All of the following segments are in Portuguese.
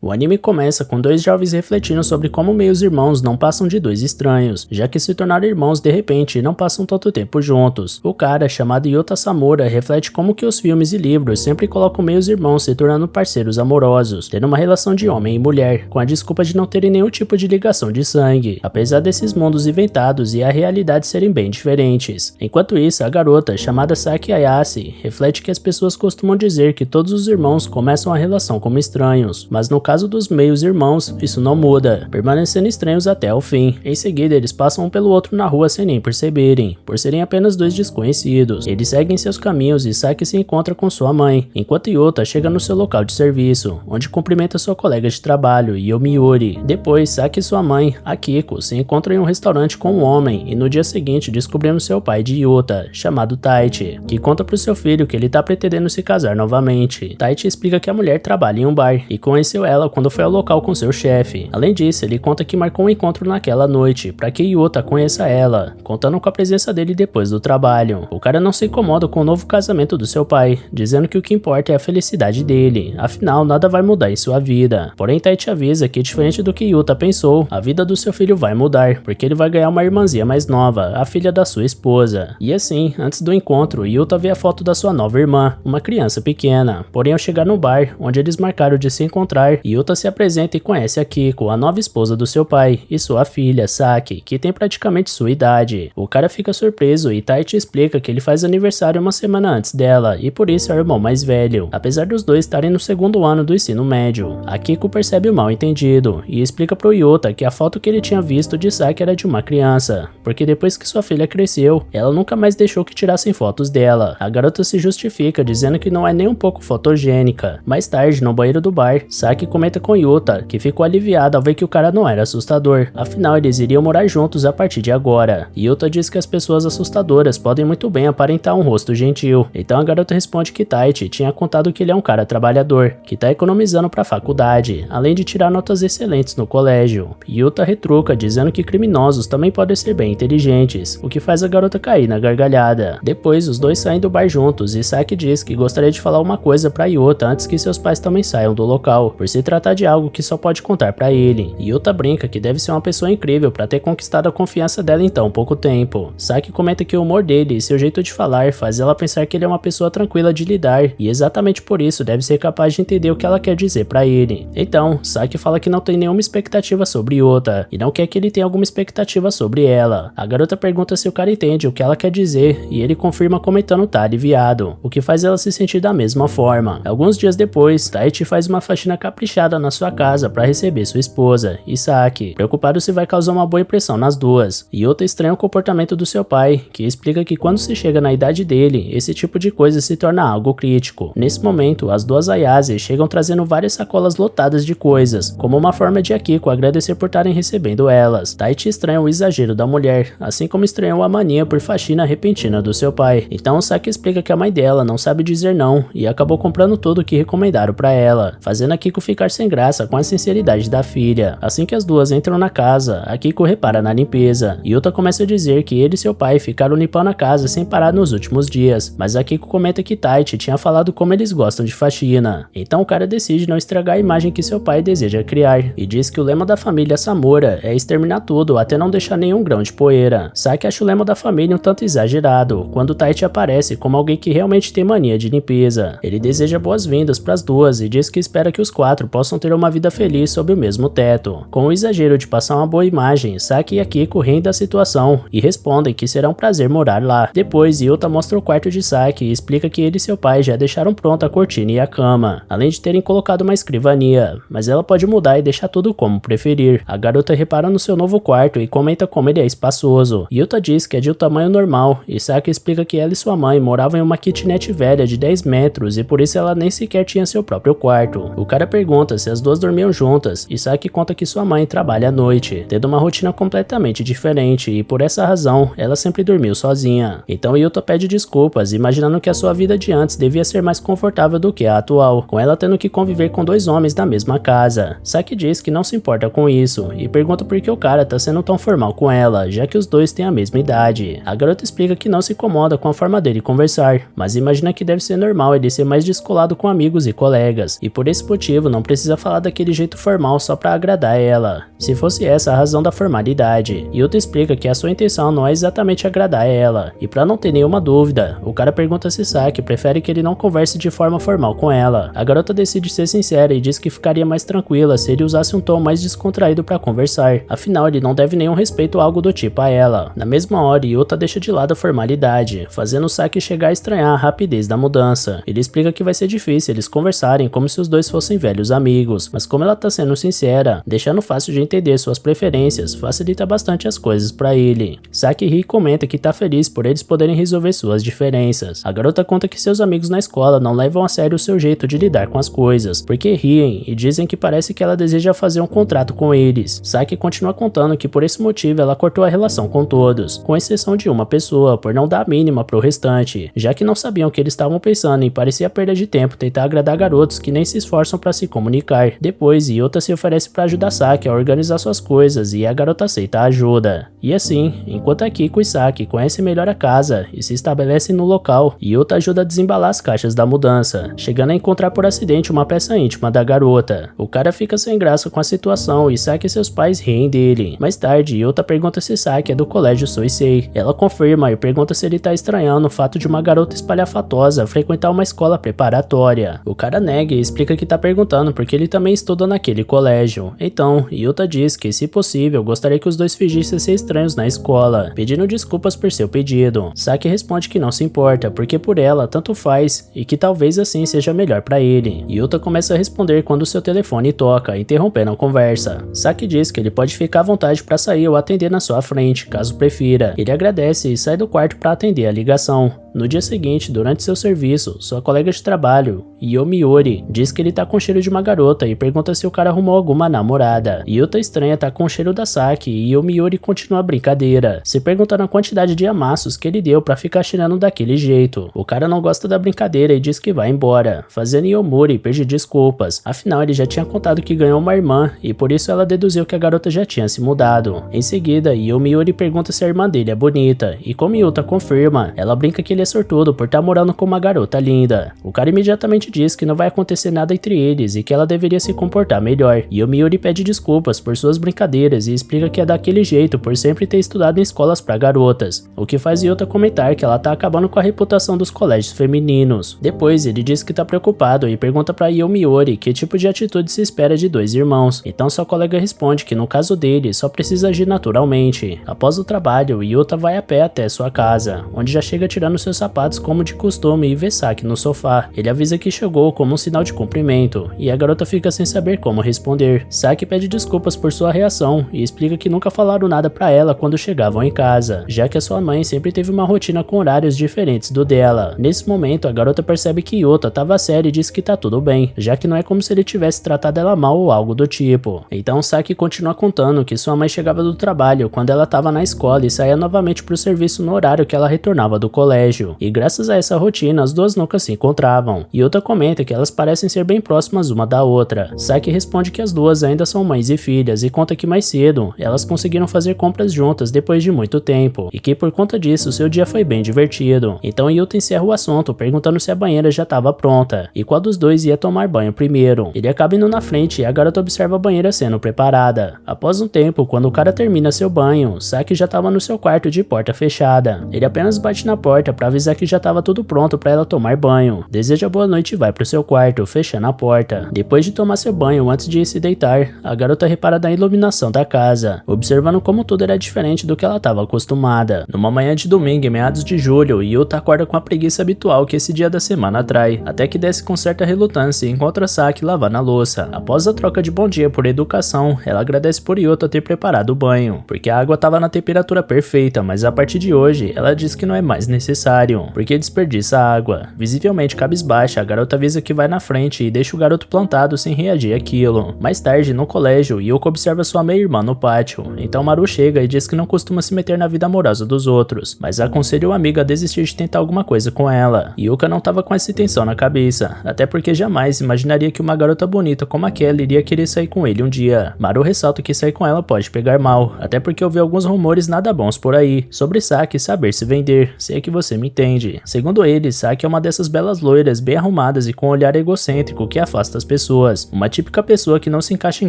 O anime começa com dois jovens refletindo sobre como meios irmãos não passam de dois estranhos, já que se tornaram irmãos de repente e não passam tanto tempo juntos. O cara, chamado Yota Samura, reflete como que os filmes e livros sempre colocam meios irmãos se tornando parceiros amorosos, tendo uma relação de homem e mulher, com a desculpa de não terem nenhum tipo de ligação de sangue, apesar desses mundos inventados e a realidade serem bem diferentes. Enquanto isso, a garota, chamada Saki Ayase, reflete que as pessoas costumam dizer que todos os irmãos começam a relação como estranhos, mas no caso dos meios irmãos, isso não muda, permanecendo estranhos até o fim. Em seguida, eles passam um pelo outro na rua sem nem perceberem, por serem apenas dois desconhecidos. Eles seguem seus caminhos e Saki se encontra com sua mãe, enquanto Yota chega no seu local de serviço, onde cumprimenta sua colega de trabalho, Yomiuri. Depois, Saki e sua mãe, Akiko, se encontram em um restaurante com um homem, e no dia seguinte descobrimos seu pai de Yota, chamado Taichi, que conta pro seu filho que ele tá pretendendo se casar novamente. Taichi explica que a mulher trabalha em um bar, e conheceu ela quando foi ao local com seu chefe. Além disso, ele conta que marcou um encontro naquela noite, para que Yota conheça ela, contando com a presença dele depois do trabalho. O cara não se incomoda com o novo casamento do seu pai, dizendo que o que importa é a felicidade dele, afinal nada vai mudar em sua vida. Porém, Taichi avisa que, diferente do que Yota pensou, a vida do seu filho vai mudar, porque ele vai ganhar uma irmãzinha mais nova, a filha da sua esposa. E assim, antes do encontro, Yota vê a foto da sua nova irmã, uma criança pequena. Porém, ao chegar no bar, onde eles marcaram de se encontrar, Yota se apresenta e conhece a Kiko, a nova esposa do seu pai, e sua filha, Saki, que tem praticamente sua idade. O cara fica surpreso e Taichi explica que ele faz aniversário uma semana antes dela, e por isso é o irmão mais velho, apesar dos dois estarem no segundo ano do ensino médio. A Kiko percebe o mal entendido, e explica pro Yota que a foto que ele tinha visto de Saki era de uma criança, porque depois que sua filha cresceu, ela nunca mais deixou que tirassem fotos dela. A garota se justifica, dizendo que não é nem um pouco fotogênica. Mais tarde, no banheiro do bar, Saki comenta com Yota, que ficou aliviada ao ver que o cara não era assustador, afinal eles iriam morar juntos a partir de agora. Yota diz que as pessoas assustadoras podem muito bem aparentar um rosto gentil, então a garota responde que Taichi tinha contado que ele é um cara trabalhador, que tá economizando pra faculdade, além de tirar notas excelentes no colégio. Yota retruca, dizendo que criminosos também podem ser bem inteligentes, o que faz a garota cair na gargalhada. Depois, os dois saem do bar juntos e Saki diz que gostaria de falar uma coisa pra Yota antes que seus pais também saiam do local, por se tratar de algo que só pode contar pra ele. Yota brinca que deve ser uma pessoa incrível pra ter conquistado a confiança dela em tão pouco tempo. Saki comenta que o humor dele e seu jeito de falar faz ela pensar que ele é uma pessoa tranquila de lidar, e exatamente por isso deve ser capaz de entender o que ela quer dizer pra ele. Então, Saki fala que não tem nenhuma expectativa sobre Yota, e não quer que ele tenha alguma expectativa sobre ela. A garota pergunta se o cara entende o que ela quer dizer, e ele confirma comentando tá aliviado, o que faz ela se sentir da mesma forma. Alguns dias depois, Taichi faz uma faxina caprichada na sua casa para receber sua esposa, e Saki, preocupado se vai causar uma boa impressão nas duas. Yota estranha o comportamento do seu pai, que explica que quando se chega na idade dele, esse tipo de coisa se torna algo crítico. Nesse momento, as duas Ayase chegam trazendo várias sacolas lotadas de coisas, como uma forma de Akiko agradecer por estarem recebendo elas. Taichi estranha o exagero da mulher, assim como estranhou a mania por faxina repentina do seu pai. Então Saki explica que a mãe dela não sabe dizer não, e acabou comprando tudo o que recomendaram para ela, fazendo a Kiko ficar sem graça com a sinceridade da filha. Assim que as duas entram na casa, a Kiko repara na limpeza. Yota começa a dizer que ele e seu pai ficaram limpando a casa sem parar nos últimos dias, mas a Kiko comenta que Taichi tinha falado como eles gostam de faxina. Então o cara decide não estragar a imagem que seu pai deseja criar, e diz que o lema da família Samura é exterminar tudo até não deixar nenhum grão de poeira. Saki acha o lema da família um tanto exagerado, quando Taichi aparece como alguém que realmente tem mania de limpeza. Ele deseja boas-vindas para as duas e diz que espera que os quatro possam ter uma vida feliz sob o mesmo teto. Com o exagero de passar uma boa imagem, Saki e Akiko riem da situação e respondem que será um prazer morar lá. Depois, Yota mostra o quarto de Saki e explica que ele e seu pai já deixaram pronta a cortina e a cama, além de terem colocado uma escrivania, mas ela pode mudar e deixar tudo como preferir. A garota repara no seu novo quarto e comenta como ele é espaçoso. Yota diz que é de um tamanho normal, e Saki explica que ela e sua mãe moravam em uma kitnet velha de 10 metros e por isso ela nem sequer tinha seu próprio quarto. O cara pergunta se as duas dormiam juntas, e Saki conta que sua mãe trabalha à noite, tendo uma rotina completamente diferente, e por essa razão, ela sempre dormiu sozinha. Então Yota pede desculpas, imaginando que a sua vida de antes devia ser mais confortável do que a atual, com ela tendo que conviver com dois homens na mesma casa. Saki diz que não se importa com isso, e pergunta por que o cara tá sendo tão formal com ela, já que os dois têm a mesma idade. A garota explica que não se incomoda com a forma dele conversar, mas imagina que deve ser normal ele ser mais descolado com amigos e colegas, e por esse motivo não precisa falar daquele jeito formal só pra agradar ela. Se fosse essa a razão da formalidade. Yuta explica que a sua intenção não é exatamente agradar ela. E pra não ter nenhuma dúvida, o cara pergunta se Saki prefere que ele não converse de forma formal com ela. A garota decide ser sincera e diz que ficaria mais tranquila se ele usasse um tom mais descontraído pra conversar. Afinal, ele não deve nenhum respeito ou algo do tipo a ela. Na mesma hora, Yuta deixa de lado a formalidade, fazendo Saki chegar a estranhar a rapidez da mudança. Ele explica que vai ser difícil eles conversarem como se os dois fossem velhos amigos, mas como ela tá sendo sincera, deixando fácil de entender suas preferências, facilita bastante as coisas pra ele. Saki ri e comenta que tá feliz por eles poderem resolver suas diferenças. A garota conta que seus amigos na escola não levam a sério o seu jeito de lidar com as coisas, porque riem e dizem que parece que ela deseja fazer um contrato com eles. Saki continua contando que por esse motivo ela cortou a relação com todos, com exceção de uma pessoa, por não dar a mínima pro restante, já que não sabiam o que eles estavam pensando e parecia perda de tempo tentar agradar garotos que nem se esforçam pra se comunicar. Depois, Yuta se oferece pra ajudar Saki a organizar suas coisas e a garota aceita a ajuda. E assim, enquanto Akiko e Saki conhecem melhor a casa e se estabelecem no local, Yuta ajuda a desembalar as caixas da mudança, chegando a encontrar por acidente uma peça íntima da garota. O cara fica sem graça com a situação e Saki e seus pais riem dele. Mais tarde, Yuta pergunta se Saki é do colégio Soisei. Ela confirma e pergunta se ele tá estranhando o fato de uma garota espalhafatosa frequentar uma escola preparatória. O cara nega e explica que tá perguntando porque ele também estuda naquele colégio. Então, Yuta diz que, se possível, gostaria que os dois fingissem ser estranhos na escola, pedindo desculpas por seu pedido. Saki responde que não se importa, porque por ela tanto faz e que talvez assim seja melhor pra ele. Yuta começa a responder quando seu telefone toca, interrompendo a conversa. Saki diz que ele pode ficar à vontade pra sair ou atender na sua frente, caso prefira. Ele agradece e sai do quarto pra atender a ligação. No dia seguinte, durante seu serviço, sua colega de trabalho, Yomiuri, diz que ele tá com cheiro de uma garota e pergunta se o cara arrumou alguma namorada. Yuta estranha tá com o cheiro da Saki e Yomiuri continua a brincadeira, se perguntando a quantidade de amassos que ele deu pra ficar cheirando daquele jeito. O cara não gosta da brincadeira e diz que vai embora, fazendo Yomiuri pedir desculpas, afinal ele já tinha contado que ganhou uma irmã e por isso ela deduziu que a garota já tinha se mudado. Em seguida, Yomiuri pergunta se a irmã dele é bonita e como Yuta confirma, ela brinca que ele é sortudo por estar morando com uma garota linda. O cara imediatamente diz que não vai acontecer nada entre eles e que ela deveria se comportar melhor. Yomiuri pede desculpas por suas brincadeiras e explica que é daquele jeito por sempre ter estudado em escolas para garotas, o que faz Yuta comentar que ela tá acabando com a reputação dos colégios femininos. Depois ele diz que tá preocupado e pergunta para Yomiuri que tipo de atitude se espera de dois irmãos. Então sua colega responde que no caso dele só precisa agir naturalmente. Após o trabalho, Yuta vai a pé até sua casa, onde já chega tirando seus sapatos como de costume e vê Saki no sofá. Ele avisa que chegou como um sinal de cumprimento e a garota fica sem saber como responder. Saki pede desculpas por sua reação e explica que nunca falaram nada pra ela quando chegavam em casa, já que a sua mãe sempre teve uma rotina com horários diferentes do dela. Nesse momento, a garota percebe que Yuta tava sério e diz que tá tudo bem, já que não é como se ele tivesse tratado ela mal ou algo do tipo. Então Saki continua contando que sua mãe chegava do trabalho quando ela tava na escola e saía novamente pro serviço no horário que ela retornava do colégio. E graças a essa rotina, as duas nunca se encontravam. Yuta comenta que elas parecem ser bem próximas uma da outra. Saki responde que as duas ainda são mães e filhas e conta que mais cedo, elas conseguiram fazer compras juntas depois de muito tempo, e que por conta disso, seu dia foi bem divertido. Então Yuta encerra o assunto perguntando se a banheira já estava pronta, e qual dos dois ia tomar banho primeiro. Ele acaba indo na frente e a garota observa a banheira sendo preparada. Após um tempo, quando o cara termina seu banho, Saki já estava no seu quarto de porta fechada. Ele apenas bate na porta para avisar que já estava tudo pronto para ela tomar banho. Deseja boa noite e vai pro seu quarto, fechando a porta. Depois de tomar seu banho antes de ir se deitar, a garota repara na iluminação da casa, observando como tudo era diferente do que ela estava acostumada. Numa manhã de domingo, em meados de julho, Yuta acorda com a preguiça habitual que esse dia da semana atrai, até que desce com certa relutância e encontra Saki lavando a louça. Após a troca de bom dia por educação, ela agradece por Yuta ter preparado o banho, porque a água estava na temperatura perfeita, mas a partir de hoje, ela diz que não é mais necessário, porque desperdiça água. Visivelmente cabisbaixa, a garota avisa que vai na frente e deixa o garoto plantado sem reagir àquilo. Mais tarde, no colégio, Yuko observa sua meia-irmã no pátio, então Maru chega e diz que não costuma se meter na vida amorosa dos outros, mas aconselha o amigo a desistir de tentar alguma coisa com ela. Yuka não estava com essa intenção na cabeça, até porque jamais imaginaria que uma garota bonita como aquela iria querer sair com ele um dia. Maru ressalta que sair com ela pode pegar mal, até porque ouviu alguns rumores nada bons por aí, sobre Saki saber se vender, se é que você me entende. Segundo ele, Saki é uma dessas belas loiras bem arrumadas e com um olhar egocêntrico que afasta as pessoas. Uma típica pessoa que não se encaixa em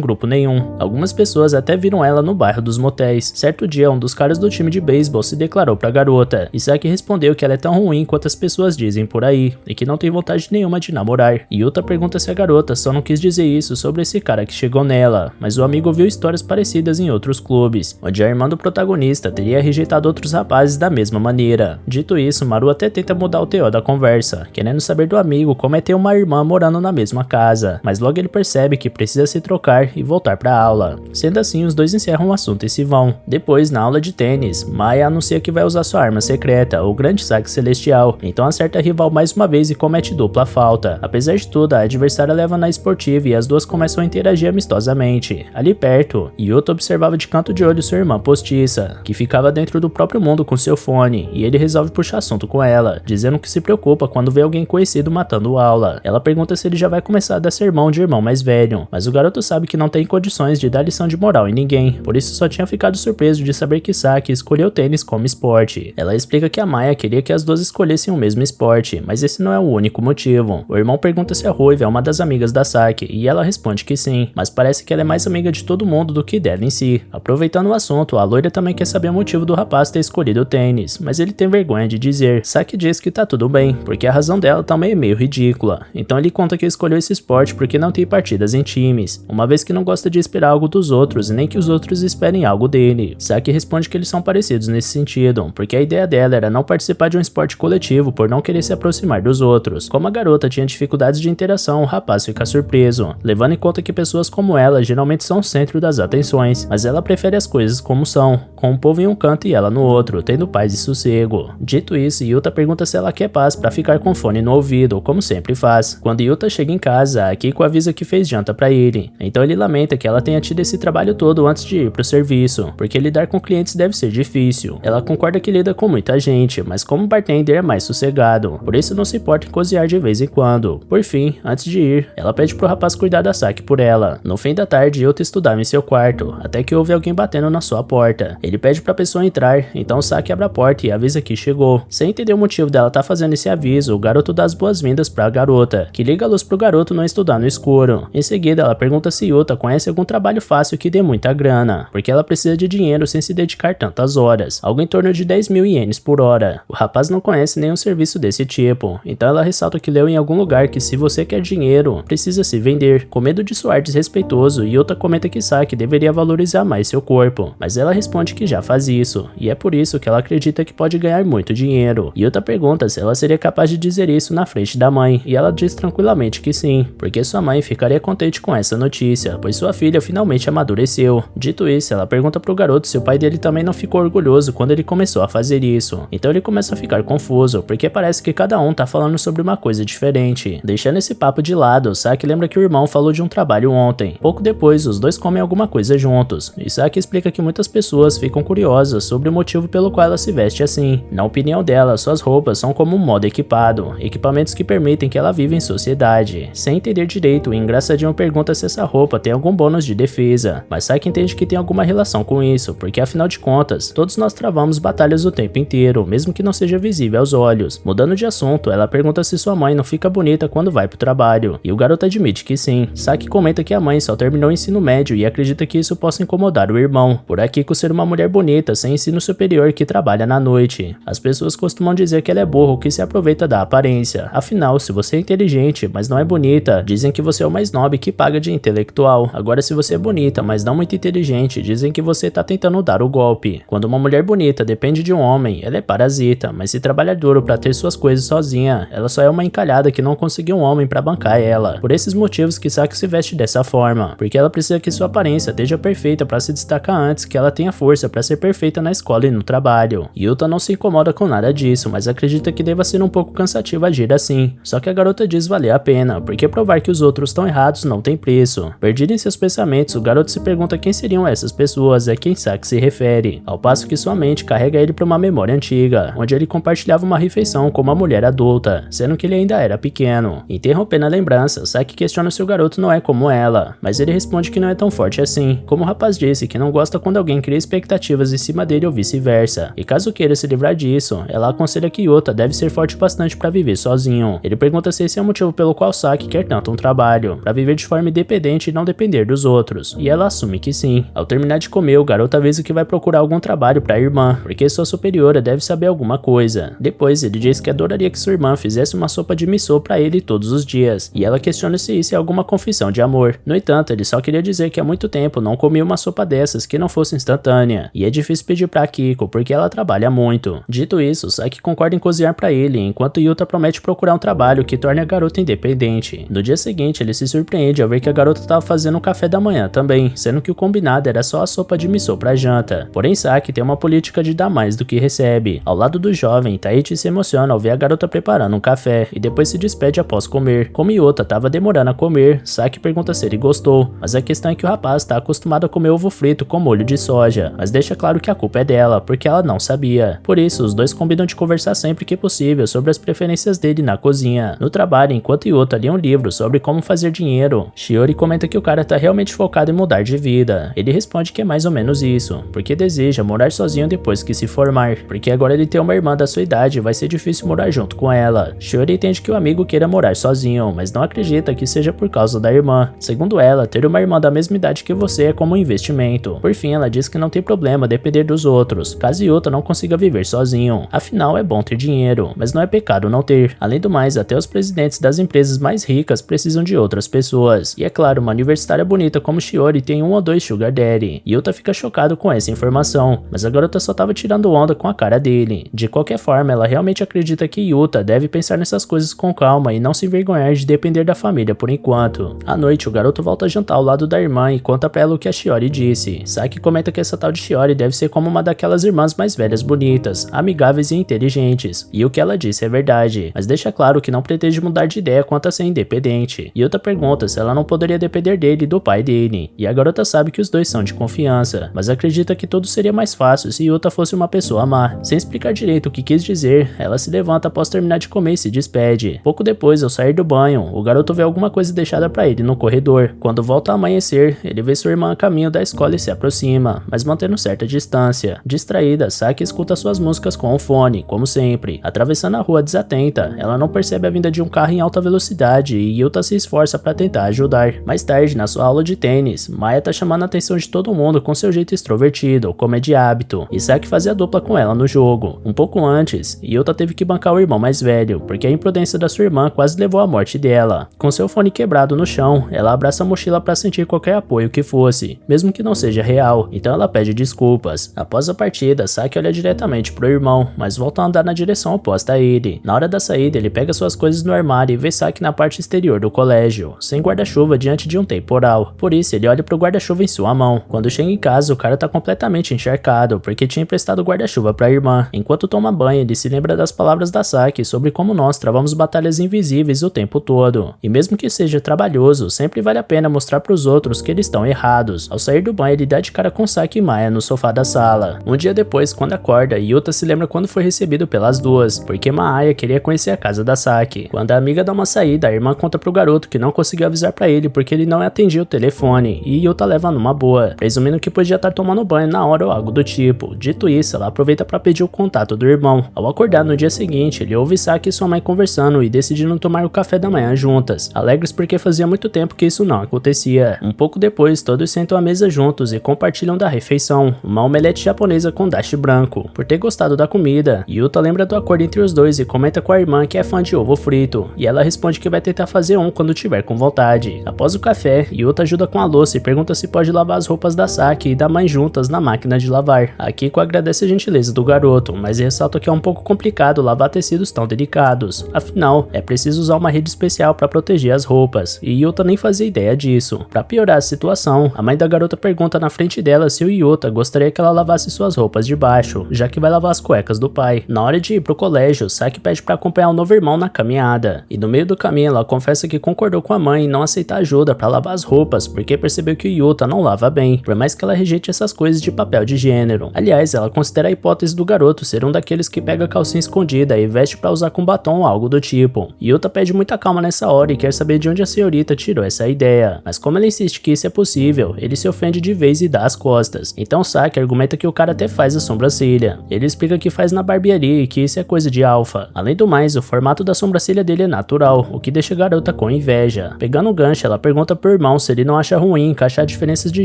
grupo nenhum. Algumas pessoas até viram ela no bairro dos motéis. Certo dia, um dos caras do time de beisebol se declarou pra garota, e Saki respondeu que ela é tão ruim quanto as pessoas dizem por aí, e que não tem vontade nenhuma de namorar. Yuta pergunta se a garota só não quis dizer isso sobre esse cara que chegou nela, mas o amigo ouviu histórias parecidas em outros clubes, onde a irmã do protagonista teria rejeitado outros rapazes da mesma maneira. Dito isso, Maru até tenta mudar o teor da conversa, querendo saber do amigo como é ter uma irmã morando na mesma casa, mas logo ele percebe que precisa se trocar e voltar pra aula. Sendo assim, os dois encerram o assunto e se vão. Depois, na aula de tênis, Maya anuncia que vai usar sua arma secreta, o grande saque celestial, então acerta a rival mais uma vez e comete dupla falta. Apesar de tudo, a adversária leva na esportiva e as duas começam a interagir amistosamente. Ali perto, Yuta observava de canto de olho sua irmã postiça, que ficava dentro do próprio mundo com seu fone, e ele resolve puxar assunto com ela, dizendo que se preocupa quando vê alguém conhecido matando aula. Ela pergunta se ele já vai começar a dar sermão de irmão mais velho, mas o garoto sabe que não tem condições de dar lição de moral em ninguém, por isso só tinha ficado surpreso de saber que Saki escolheu tênis como esporte. Ela explica que a Maya queria que as duas escolhessem o mesmo esporte, mas esse não é o único motivo. O irmão pergunta se a Ruiva é uma das amigas da Saki, e ela responde que sim, mas parece que ela é mais amiga de todo mundo do que dela em si. Aproveitando o assunto, a loira também quer saber o motivo do rapaz ter escolhido o tênis, mas ele tem vergonha de dizer. Saki diz que tá tudo bem, porque a razão dela também é meio ridícula. Então ele conta que escolheu esse esporte porque não tem partidas em times, uma vez que não gosta de esperar algo dos outros e nem que os outros esperem algo dele. Saki responde que eles são parecidos nesse sentido, porque a ideia dela era não participar de um esporte coletivo por não querer se aproximar dos outros. Como a garota tinha dificuldades de interação, o rapaz fica surpreso, levando em conta que pessoas como ela geralmente são o centro das atenções, mas ela prefere as coisas como são, com o povo em um canto e ela no outro, tendo paz e sossego. Dito isso, Yuta pergunta se ela quer paz pra ficar com fone no ouvido, como sempre faz. Quando Yuta chega em casa, a Kiko avisa que fez janta pra ele, então ele lamenta que ela tenha tido esse trabalho todo antes de ir pro serviço, porque lidar com clientes deve ser difícil. Ela concorda que lida com muita gente, mas como bartender é mais sossegado, por isso não se importa em cozinhar de vez em quando. Por fim, antes de ir, ela pede pro rapaz cuidar da Saki por ela. No fim da tarde, Yuta estudava em seu quarto, até que ouve alguém batendo na sua porta. Ele pede pra pessoa entrar, então Saki abre a porta e avisa que chegou. Sem entender o motivo dela tá fazendo esse aviso, o garoto dá as boas-vindas pra garota, que liga a luz pro garoto não estudar no escuro. Em seguida, ela pergunta se Yuta conhece algum trabalho fácil que dê muita grana, porque ela precisa de dinheiro sem se dedicar tantas horas, algo em torno de 10 mil ienes por hora. O rapaz não conhece nenhum serviço desse tipo, então ela ressalta que leu em algum lugar que se você quer dinheiro, precisa se vender. Com medo de soar desrespeitoso, Yuta comenta que Saki deveria valorizar mais seu corpo, mas ela responde que já faz isso, e é por isso que ela acredita que pode ganhar muito dinheiro. Yuta pergunta se ela seria capaz de dizer isso na frente da mãe, e ela diz tranquilamente que sim, porque sua mãe ficaria contente com essa notícia, pois sua filha finalmente amadureceu. Dito isso, ela pergunta pro garoto se o pai dele também não ficou orgulhoso quando ele começou a fazer isso. Então ele começa a ficar confuso, porque parece que cada um tá falando sobre uma coisa diferente. Deixando esse papo de lado, Saki lembra que o irmão falou de um trabalho ontem. Pouco depois, os dois comem alguma coisa juntos, e Saki explica que muitas pessoas ficam curiosas sobre o motivo pelo qual ela se veste assim. Na opinião dela, suas roupas são como um modo equipado, equipamentos que permitem que ela viva em sociedade. Sem entender direito, o engraçadinho pergunta se essa roupa tem algum bônus de defesa, mas Saki entende que tem alguma relação com isso, porque afinal de contas, todos nós travamos batalhas o tempo inteiro, mesmo que não seja visível aos olhos. Mudando de assunto, ela pergunta se sua mãe não fica bonita quando vai pro trabalho, e o garoto admite que sim. Saki comenta que a mãe só terminou o ensino médio e acredita que isso possa incomodar o irmão, por Akiko ser uma mulher bonita sem ensino superior que trabalha na noite. As pessoas costumam dizer que ela é burro que se aproveita da aparência, afinal, se você é inteligente, mas não é bonita, dizem que você é o mais nobre que paga de intelectual. Agora, se você é bonita, mas não muito inteligente, dizem que você tá tentando dar o golpe. Quando uma mulher bonita depende de um homem, ela é parasita, mas se trabalhar duro pra ter suas coisas sozinha, ela só é uma encalhada que não conseguiu um homem pra bancar ela. Por esses motivos que Saki se veste dessa forma, porque ela precisa que sua aparência esteja perfeita pra se destacar antes que ela tenha força pra ser perfeita na escola e no trabalho. Yuta não se incomoda com nada disso, mas acredita que deva ser um pouco cansativo agir assim. Só que a garota diz valer a pena, porque provar que os outros estão errados não tem preço. Perdido em seus pensamentos, o garoto se pergunta quem seriam essas pessoas e a quem Saki se refere, ao passo que sua mente carrega ele para uma memória antiga, onde ele compartilhava uma refeição com uma mulher adulta, sendo que ele ainda era pequeno. Interrompendo a lembrança, Saki questiona se o garoto não é como ela, mas ele responde que não é tão forte assim, como o rapaz disse que não gosta quando alguém cria expectativas em cima dele ou vice-versa, e caso queira se livrar disso, ela ela aconselha que Yuta deve ser forte bastante para viver sozinho. Ele pergunta se esse é o motivo pelo qual Saki quer tanto um trabalho, para viver de forma independente e não depender dos outros, e ela assume que sim. Ao terminar de comer, o garoto avisa que vai procurar algum trabalho para a irmã, porque sua superiora deve saber alguma coisa. Depois ele diz que adoraria que sua irmã fizesse uma sopa de miso para ele todos os dias, e ela questiona se isso é alguma confissão de amor. No entanto, ele só queria dizer que há muito tempo não comia uma sopa dessas que não fosse instantânea, e é difícil pedir pra Kiko porque ela trabalha muito. Dito isso, Saki concorda em cozinhar pra ele, enquanto Yuta promete procurar um trabalho que torne a garota independente. No dia seguinte, ele se surpreende ao ver que a garota estava fazendo um café da manhã também, sendo que o combinado era só a sopa de miso pra janta. Porém, Saki tem uma política de dar mais do que recebe. Ao lado do jovem, Taichi se emociona ao ver a garota preparando um café, e depois se despede após comer. Como Yuta estava demorando a comer, Saki pergunta se ele gostou, mas a questão é que o rapaz está acostumado a comer ovo frito com molho de soja, mas deixa claro que a culpa é dela, porque ela não sabia. Por isso, os dois combinam de conversar sempre que possível sobre as preferências dele na cozinha. No trabalho, enquanto Yuta lê um livro sobre como fazer dinheiro, Shiori comenta que o cara tá realmente focado em mudar de vida. Ele responde que é mais ou menos isso, porque deseja morar sozinho depois que se formar, porque agora ele tem uma irmã da sua idade e vai ser difícil morar junto com ela. Shiori entende que o amigo queira morar sozinho, mas não acredita que seja por causa da irmã. Segundo ela, ter uma irmã da mesma idade que você é como um investimento. Por fim, ela diz que não tem problema depender dos outros, caso Yuta não consiga viver sozinho. Afinal, é bom ter dinheiro, mas não é pecado não ter. Além do mais, até os presidentes das empresas mais ricas precisam de outras pessoas. E é claro, uma universitária bonita como Shiori tem 1 ou 2 sugar daddy. Yuta fica chocado com essa informação, mas a garota só tava tirando onda com a cara dele. De qualquer forma, ela realmente acredita que Yuta deve pensar nessas coisas com calma e não se envergonhar de depender da família por enquanto. À noite, o garoto volta a jantar ao lado da irmã e conta pra ela o que a Shiori disse. Saki comenta que essa tal de Shiori deve ser como uma daquelas irmãs mais velhas bonitas, amigáveis e inteligentes. E o que ela disse é verdade, mas deixa claro que não pretende mudar de ideia quanto a ser independente. Yuta pergunta se ela não poderia depender dele e do pai dele, e a garota sabe que os dois são de confiança, mas acredita que tudo seria mais fácil se Yuta fosse uma pessoa má. Sem explicar direito o que quis dizer, ela se levanta após terminar de comer e se despede. Pouco depois, ao sair do banho, o garoto vê alguma coisa deixada pra ele no corredor. Quando volta a amanhecer, ele vê sua irmã a caminho da escola e se aproxima, mas mantendo certa distância. Distraída, Saki escuta suas músicas com o fone, como sempre. Atravessando a rua desatenta, ela não percebe a vinda de um carro em alta velocidade e Yuta se esforça para tentar ajudar. Mais tarde, na sua aula de tênis, Maya tá chamando a atenção de todo mundo com seu jeito extrovertido, como é de hábito, e Saki fazia dupla com ela no jogo. Um pouco antes, Yuta teve que bancar o irmão mais velho, porque a imprudência da sua irmã quase levou à morte dela. Com seu fone quebrado no chão, ela abraça a mochila para sentir qualquer apoio que fosse, mesmo que não seja real, então ela pede desculpas. Após a partida, Saki olha diretamente pro irmão, mas volta a andar na direção oposta a ele. Na hora da saída, ele pega suas coisas no armário e vê Saki na parte exterior do colégio, sem guarda-chuva diante de um temporal. Por isso, ele olha pro guarda-chuva em sua mão. Quando chega em casa, o cara tá completamente encharcado, porque tinha emprestado o guarda-chuva pra irmã. Enquanto toma banho, ele se lembra das palavras da Saki sobre como nós travamos batalhas invisíveis o tempo todo. E mesmo que seja trabalhoso, sempre vale a pena mostrar pros outros que eles estão errados. Ao sair do banho, ele dá de cara com Saki e Maya no sofá da sala. Um dia depois, quando acorda, Yuta se lembra quando foi recebido pelas duas, porque Maya queria conhecer a casa da Saki. Quando a amiga dá uma saída, a irmã conta pro garoto que não conseguiu avisar pra ele porque ele não atendia o telefone, e Yuta leva numa boa, presumindo que podia estar tomando banho na hora ou algo do tipo. Dito isso, ela aproveita pra pedir o contato do irmão. Ao acordar no dia seguinte, ele ouve Saki e sua mãe conversando e decidindo tomar o café da manhã juntas, alegres porque fazia muito tempo que isso não acontecia. Um pouco depois, todos sentam à mesa juntos e compartilham da refeição, uma omelete japonesa com dashi branco. Por ter gostado da comida, Yuta lembra do acordo entre os dois e comenta com a irmã que é fã de ovo frito, e ela responde que vai tentar fazer um quando tiver com vontade. Após o café, Yuta ajuda com a louça e pergunta se pode lavar as roupas da Saki e da mãe juntas na máquina de lavar. Akiko agradece a gentileza do garoto, mas ressalta que é um pouco complicado lavar tecidos tão delicados. Afinal, é preciso usar uma rede especial para proteger as roupas, e Yuta nem fazia ideia disso. Para piorar a situação, a mãe da garota pergunta na frente dela se o Yuta gostaria que ela lavasse suas roupas de baixo, já que vai lavar as cuecas do pai. Na hora de ir pro colégio, Saki pede para acompanhar o novo irmão na caminhada, e no meio do caminho ela confessa que concordou com a mãe em não aceitar ajuda para lavar as roupas, porque percebeu que o Yuta não lava bem, por mais que ela rejeite essas coisas de papel de gênero. Aliás, ela considera a hipótese do garoto ser um daqueles que pega a calcinha escondida e veste para usar com batom ou algo do tipo. Yuta pede muita calma nessa hora e quer saber de onde a senhorita tirou essa ideia, mas como ela insiste que isso é possível, ele se ofende de vez e dá as costas. Então Saki argumenta que o cara até faz a sobrancelha. Ele explica que faz na barbearia barbearia e que isso é coisa de alfa. Além do mais, o formato da sobrancelha dele é natural, o que deixa a garota com inveja. Pegando o gancho, ela pergunta pro irmão se ele não acha ruim encaixar diferenças de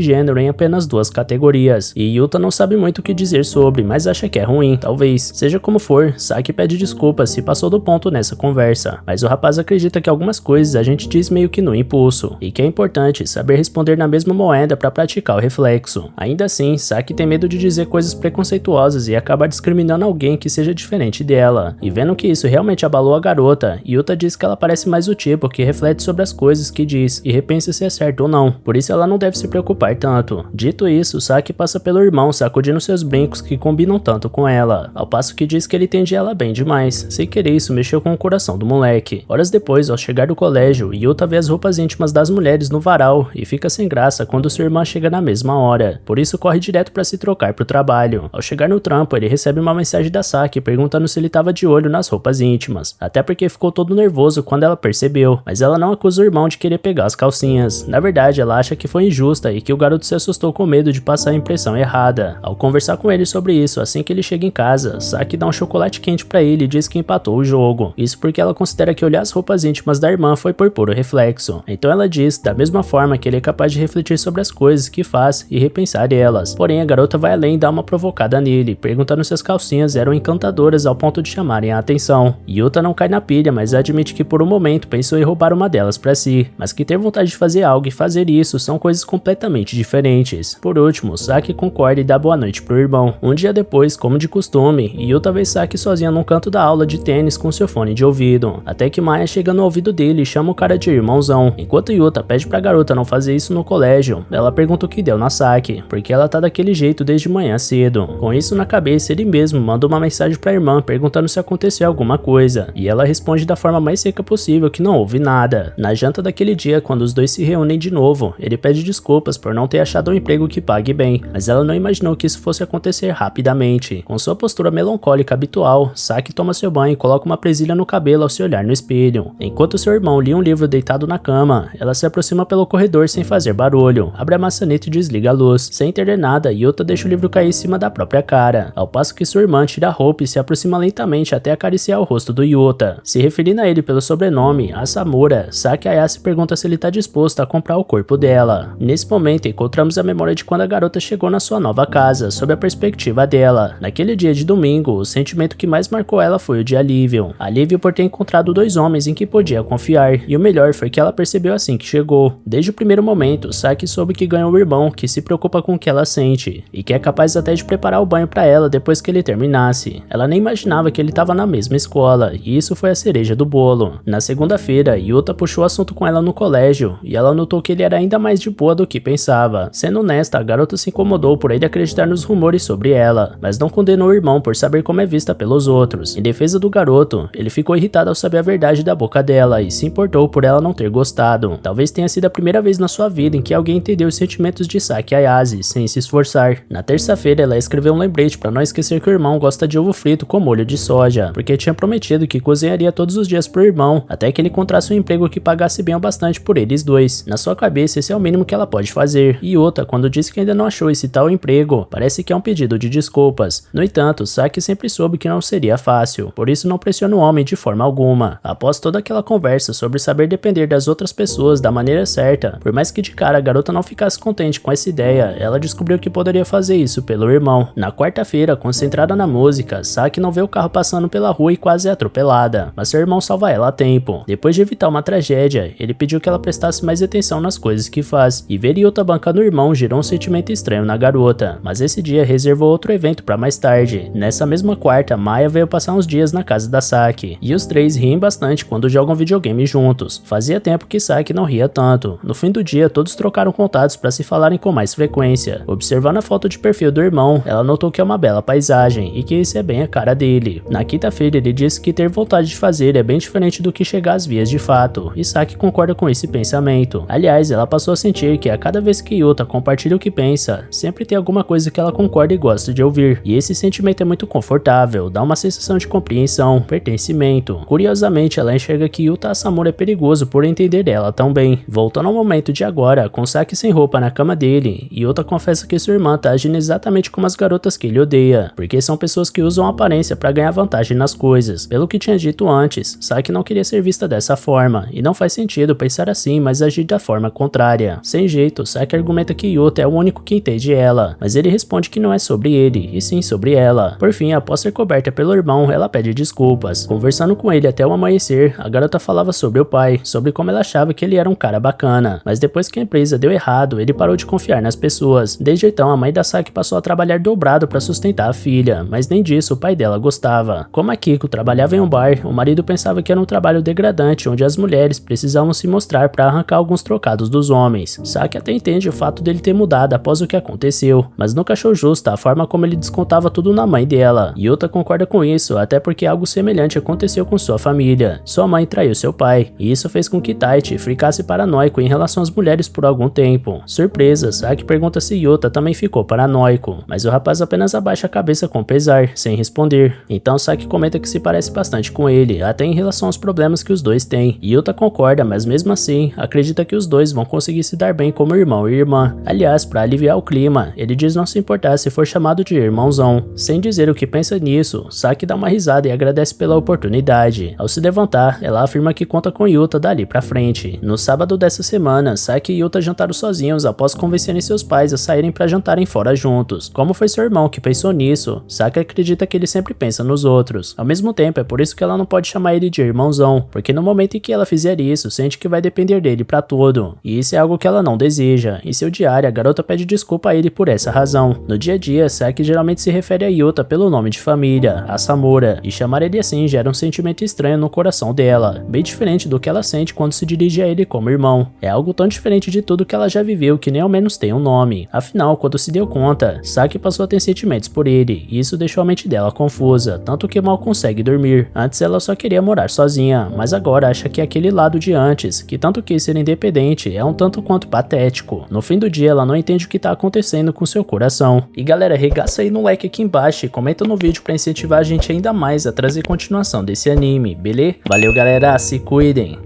gênero em apenas 2 categorias. E Yuta não sabe muito o que dizer sobre, mas acha que é ruim, talvez. Seja como for, Saki pede desculpas se passou do ponto nessa conversa, mas o rapaz acredita que algumas coisas a gente diz meio que no impulso, e que é importante saber responder na mesma moeda para praticar o reflexo. Ainda assim, Saki tem medo de dizer coisas preconceituosas e acabar discriminando alguém que seja diferente dela. E vendo que isso realmente abalou a garota, Yuta diz que ela parece mais o tipo que reflete sobre as coisas que diz e repensa se é certo ou não, por isso ela não deve se preocupar tanto. Dito isso, Saki passa pelo irmão sacudindo seus brincos que combinam tanto com ela, ao passo que diz que ele entende ela bem demais. Sem querer, isso mexeu com o coração do moleque. Horas depois, ao chegar do colégio, Yuta vê as roupas íntimas das mulheres no varal e fica sem graça quando sua irmã chega na mesma hora, por isso corre direto para se trocar pro trabalho. Ao chegar no trampo, ele recebe uma mensagem da Saki perguntando se ele tava de olho nas roupas íntimas, até porque ficou todo nervoso quando ela percebeu, mas ela não acusa o irmão de querer pegar as calcinhas. Na verdade, ela acha que foi injusta e que o garoto se assustou com medo de passar a impressão errada. Ao conversar com ele sobre isso, assim que ele chega em casa, Saki dá um chocolate quente pra ele e diz que empatou o jogo. Isso porque ela considera que olhar as roupas íntimas da irmã foi por puro reflexo. Então ela diz, da mesma forma, que ele é capaz de refletir sobre as coisas que faz e repensar elas. Porém, a garota vai além e dá uma provocada nele, perguntando se as calcinhas eram encantadoras ao ponto de chamarem a atenção. Yuta não cai na pilha, mas admite que por um momento pensou em roubar uma delas pra si, mas que ter vontade de fazer algo e fazer isso são coisas completamente diferentes. Por último, Saki concorda e dá boa noite pro irmão. Um dia depois, como de costume, Yuta vê Saki sozinha num canto da aula de tênis com seu fone de ouvido, até que Maya chega no ouvido dele e chama o cara de irmãozão. Enquanto Yuta pede pra garota não fazer isso no colégio, ela pergunta o que deu na Saki, porque ela tá daquele jeito desde manhã cedo. Com isso na cabeça, ele mesmo manda uma mensagem pra irmã perguntando se aconteceu alguma coisa, e ela responde da forma mais seca possível que não houve nada. Na janta daquele dia, quando os dois se reúnem de novo, ele pede desculpas por não ter achado um emprego que pague bem, mas ela não imaginou que isso fosse acontecer rapidamente. Com sua postura melancólica habitual, Saki toma seu banho e coloca uma presilha no cabelo ao se olhar no espelho. Enquanto seu irmão lia um livro deitado na cama, ela se aproxima pelo corredor sem fazer barulho, abre a maçaneta e desliga a luz. Sem entender nada, Yuta deixa o livro cair em cima da própria cara, ao passo que sua irmã tira a roupa e se aproxima lentamente até acariciar o rosto do Yuta. Se referindo a ele pelo sobrenome, Asamura, Saki Ayase pergunta se ele tá disposto a comprar o corpo dela. Nesse momento, encontramos a memória de quando a garota chegou na sua nova casa, sob a perspectiva dela. Naquele dia de domingo, o sentimento que mais marcou ela foi o de alívio. Alívio por ter encontrado 2 homens em que podia confiar, e o melhor foi que ela percebeu assim que chegou. Desde o primeiro momento, Saki soube que ganhou um irmão que se preocupa com o que ela sente, e que é capaz até de preparar o banho pra ela depois que ele terminasse. Ela nem imaginava que ele estava na mesma escola, e isso foi a cereja do bolo. Na segunda-feira, Yuta puxou o assunto com ela no colégio, e ela notou que ele era ainda mais de boa do que pensava. Sendo honesta, a garota se incomodou por ele acreditar nos rumores sobre ela, mas não condenou o irmão por saber como é vista pelos outros. Em defesa do garoto, ele ficou irritado ao saber a verdade da boca dela e se importou por ela não ter gostado. Talvez tenha sido a primeira vez na sua vida em que alguém entendeu os sentimentos de Saki Ayase sem se esforçar. Na terça-feira, ela escreveu um lembrete para não esquecer que o irmão gosta de ovo frito com molho de soja, porque tinha prometido que cozinharia todos os dias pro irmão, até que ele encontrasse um emprego que pagasse bem o bastante por eles dois. Na sua cabeça, esse é o mínimo que ela pode fazer. E outra, quando disse que ainda não achou esse tal emprego, parece que é um pedido de desculpas. No entanto, Saki sempre soube que não seria fácil, por isso não pressiona o homem de forma alguma. Após toda aquela conversa sobre saber depender das outras pessoas da maneira certa, por mais que de cara a garota não ficasse contente com essa ideia, ela descobriu que poderia fazer isso pelo irmão. Na quarta-feira, concentrada na música, Saki não vê o carro passando pela rua e quase é atropelada, mas seu irmão salva ela a tempo. Depois de evitar uma tragédia, ele pediu que ela prestasse mais atenção nas coisas que faz, e ver Yuta bancando o irmão gerou um sentimento estranho na garota, mas esse dia reservou outro evento para mais tarde. Nessa mesma quarta, Maya veio passar uns dias na casa da Saki, e os três riem bastante quando jogam videogame juntos. Fazia tempo que Saki não ria tanto. No fim do dia, todos trocaram contatos para se falarem com mais frequência. Observando a foto de perfil do irmão, ela notou que é uma bela paisagem, e que isso é bem a cara dele. Na quinta-feira, ele disse que ter vontade de fazer é bem diferente do que chegar às vias de fato, e Saki concorda com esse pensamento. Aliás, ela passou a sentir que a cada vez que Yuta compartilha o que pensa, sempre tem alguma coisa que ela concorda e gosta de ouvir, e esse sentimento é muito confortável, dá uma sensação de compreensão, pertencimento. Curiosamente, ela enxerga que Yuta Asamura é perigoso por entender ela tão bem. Voltando ao momento de agora, com Saki sem roupa na cama dele, Yuta confessa que sua irmã tá agindo exatamente como as garotas que ele odeia, porque são pessoas que usam a aparência para ganhar vantagem nas coisas. Pelo que tinha dito antes, Saki não queria ser vista dessa forma, e não faz sentido pensar assim, mas agir da forma contrária. Sem jeito, Saki argumenta que Yuta é o único que entende ela, mas ele responde que não é sobre ele, e sim sobre ela. Por fim, após ser coberta pelo irmão, ela pede desculpas. Conversando com ele até o amanhecer, a garota falava sobre o pai, sobre como ela achava que ele era um cara bacana, mas depois que a empresa deu errado, ele parou de confiar nas pessoas. Desde então, a mãe da Saki passou a trabalhar dobrado para sustentar a filha, mas nem disso o pai dela gostava. Como a Kiko trabalhava em um bar, o marido pensava que era um trabalho degradante, onde as mulheres precisavam se mostrar para arrancar alguns trocados dos homens. Saki até entende o fato dele ter mudado após o que aconteceu, mas nunca achou justa a forma como ele descontava tudo na mãe dela. Yuta concorda com isso, até porque algo semelhante aconteceu com sua família. Sua mãe traiu seu pai, e isso fez com que Taichi ficasse paranoico em relação às mulheres por algum tempo. Surpresa, Saki pergunta se Yuta também ficou paranoico, mas o rapaz apenas abaixa a cabeça com pesar, sem responder. Então Saki comenta que se parece bastante com ele, até em relação aos problemas que os dois têm. Yuta concorda, mas mesmo assim, acredita que os dois vão conseguir se dar bem como irmão e irmã. Aliás, para aliviar o clima, ele diz não se importar se for chamado de irmãozão. Sem dizer o que pensa nisso, Saki dá uma risada e agradece pela oportunidade. Ao se levantar, ela afirma que conta com Yuta dali pra frente. No sábado dessa semana, Saki e Yuta jantaram sozinhos após convencerem seus pais a saírem pra jantarem fora juntos. Como foi seu irmão que pensou nisso, Saki acredita que ele sempre pensa nos outros. Ao mesmo tempo, é por isso que ela não pode chamar ele de irmãozão, porque no momento em que ela fizer isso, sente que vai depender dele pra tudo. E isso é algo que ela não deseja. Em seu diário, a garota pede desculpa a ele por essa razão. No dia a dia, Saki geralmente se refere a Yuta pelo nome de família, a Samura, e chamar ele assim gera um sentimento estranho no coração dela, bem diferente do que ela sente quando se dirige a ele como irmão. É algo tão diferente de tudo que ela já viveu que nem ao menos tem um nome. Afinal, quando se deu conta, Saki passou a ter sentimentos por ele, e isso deixou a mente dela confusa, tanto que mal consegue dormir. Antes ela só queria morar sozinha, mas agora acha que aquele lado de antes, que tanto quis ser independente, é um tanto quanto patético. No fim do dia, ela não entende o que tá acontecendo com seu coração. E galera, regaça aí no like aqui embaixo e comenta no vídeo pra incentivar a gente ainda mais a trazer continuação desse anime, beleza? Valeu galera, se cuidem!